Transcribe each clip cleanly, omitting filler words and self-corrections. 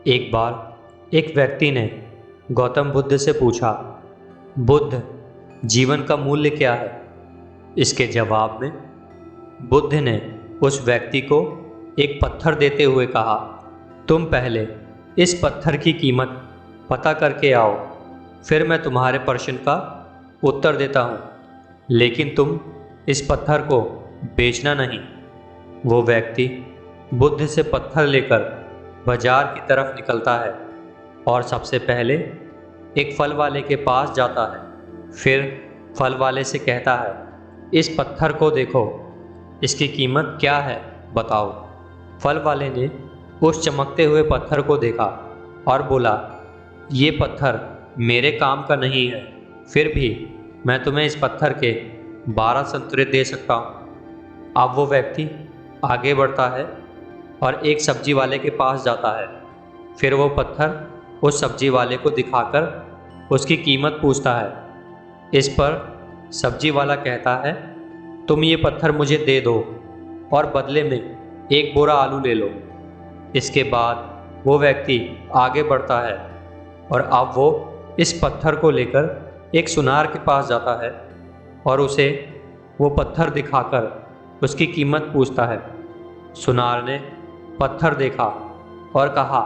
एक बार एक व्यक्ति ने गौतम बुद्ध से पूछा, बुद्ध, जीवन का मूल्य क्या है? इसके जवाब में बुद्ध ने उस व्यक्ति को एक पत्थर देते हुए कहा, तुम पहले इस पत्थर की कीमत पता करके आओ, फिर मैं तुम्हारे प्रश्न का उत्तर देता हूँ, लेकिन तुम इस पत्थर को बेचना नहीं। वो व्यक्ति बुद्ध से पत्थर लेकर बाजार की तरफ निकलता है और सबसे पहले एक फल वाले के पास जाता है। फिर फल वाले से कहता है, इस पत्थर को देखो, इसकी कीमत क्या है, बताओ। फल वाले ने उस चमकते हुए पत्थर को देखा और बोला, ये पत्थर मेरे काम का नहीं है, फिर भी मैं तुम्हें इस पत्थर के 12 संतरे दे सकता हूँ। अब वो व्यक्ति आगे बढ़ता है और एक सब्जी वाले के पास जाता है। फिर वो पत्थर उस सब्जी वाले को दिखाकर उसकी कीमत पूछता है। इस पर सब्जी वाला कहता है, तुम ये पत्थर मुझे दे दो और बदले में एक बोरा आलू ले लो। इसके बाद वो व्यक्ति आगे बढ़ता है और अब वो इस पत्थर को लेकर एक सुनार के पास जाता है और उसे वो पत्थर दिखाकर उसकी कीमत पूछता है। सुनार ने पत्थर देखा और कहा,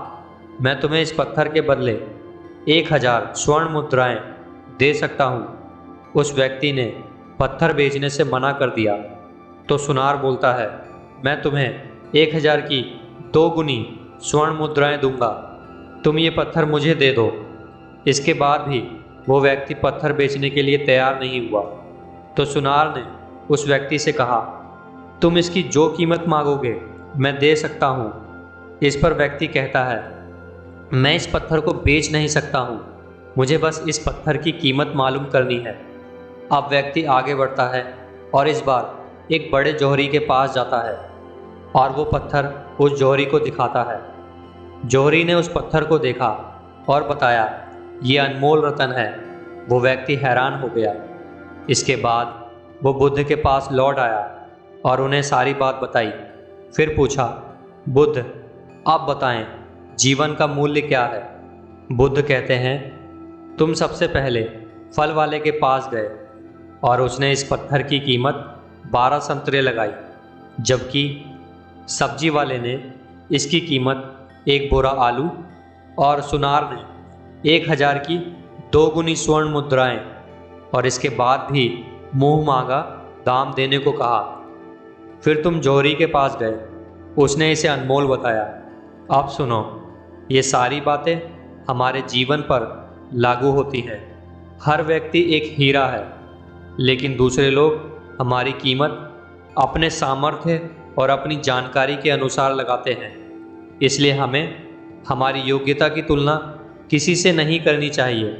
मैं तुम्हें इस पत्थर के बदले 1000 स्वर्ण मुद्राएं दे सकता हूँ। उस व्यक्ति ने पत्थर बेचने से मना कर दिया तो सुनार बोलता है, मैं तुम्हें 1000 की 2 गुनी स्वर्ण मुद्राएं दूंगा, तुम ये पत्थर मुझे दे दो। इसके बाद भी वो व्यक्ति पत्थर बेचने के लिए तैयार नहीं हुआ तो सुनार ने उस व्यक्ति से कहा, तुम इसकी जो कीमत मांगोगे मैं दे सकता हूँ। इस पर व्यक्ति कहता है, मैं इस पत्थर को बेच नहीं सकता हूँ, मुझे बस इस पत्थर की कीमत मालूम करनी है। अब व्यक्ति आगे बढ़ता है और इस बार एक बड़े जौहरी के पास जाता है और वो पत्थर उस जौहरी को दिखाता है। जौहरी ने उस पत्थर को देखा और बताया, ये अनमोल रत्न है। वो व्यक्ति हैरान हो गया। इसके बाद वो बुद्ध के पास लौट आया और उन्हें सारी बात बताई। फिर पूछा, बुद्ध, आप बताएं, जीवन का मूल्य क्या है? बुद्ध कहते हैं, तुम सबसे पहले फल वाले के पास गए और उसने इस पत्थर की कीमत 12 संतरे लगाई, जबकि सब्जी वाले ने इसकी कीमत 1 बोरा आलू और सुनार ने 1000 की 2 गुनी स्वर्ण मुद्राएं और इसके बाद भी मुंह मांगा दाम देने को कहा। फिर तुम जौहरी के पास गए, उसने इसे अनमोल बताया। अब सुनो, ये सारी बातें हमारे जीवन पर लागू होती हैं। हर व्यक्ति एक हीरा है, लेकिन दूसरे लोग हमारी कीमत अपने सामर्थ्य और अपनी जानकारी के अनुसार लगाते हैं। इसलिए हमें हमारी योग्यता की तुलना किसी से नहीं करनी चाहिए।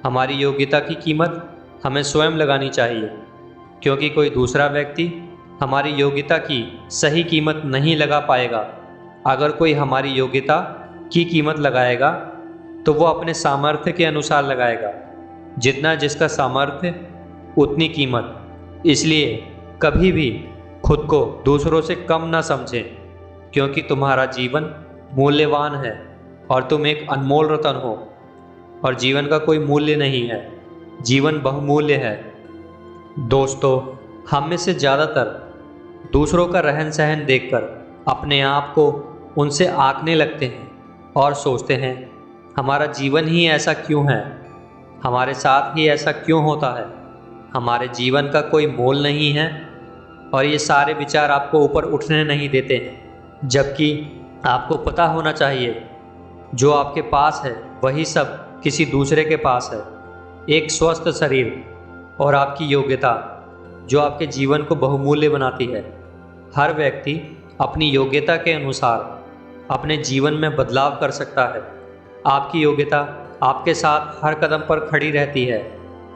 हमारी योग्यता की कीमत हमें स्वयं लगानी चाहिए, क्योंकि कोई दूसरा व्यक्ति हमारी योग्यता की सही कीमत नहीं लगा पाएगा। अगर कोई हमारी योग्यता की कीमत लगाएगा तो वो अपने सामर्थ्य के अनुसार लगाएगा, जितना जिसका सामर्थ्य उतनी कीमत। इसलिए कभी भी खुद को दूसरों से कम ना समझें, क्योंकि तुम्हारा जीवन मूल्यवान है और तुम एक अनमोल रत्न हो और जीवन का कोई मूल्य नहीं है, जीवन बहुमूल्य है। दोस्तों, हम में से ज़्यादातर दूसरों का रहन सहन देखकर अपने आप को उनसे आंकने लगते हैं और सोचते हैं, हमारा जीवन ही ऐसा क्यों है, हमारे साथ ही ऐसा क्यों होता है, हमारे जीवन का कोई मोल नहीं है। और ये सारे विचार आपको ऊपर उठने नहीं देते हैं, जबकि आपको पता होना चाहिए, जो आपके पास है वही सब किसी दूसरे के पास है। एक स्वस्थ शरीर और आपकी योग्यता जो आपके जीवन को बहुमूल्य बनाती है। हर व्यक्ति अपनी योग्यता के अनुसार अपने जीवन में बदलाव कर सकता है। आपकी योग्यता आपके साथ हर कदम पर खड़ी रहती है।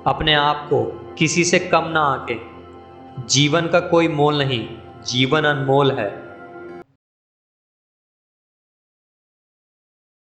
अपने आप को किसी से कम ना आंकें। जीवन का कोई मोल नहीं, जीवन अनमोल है।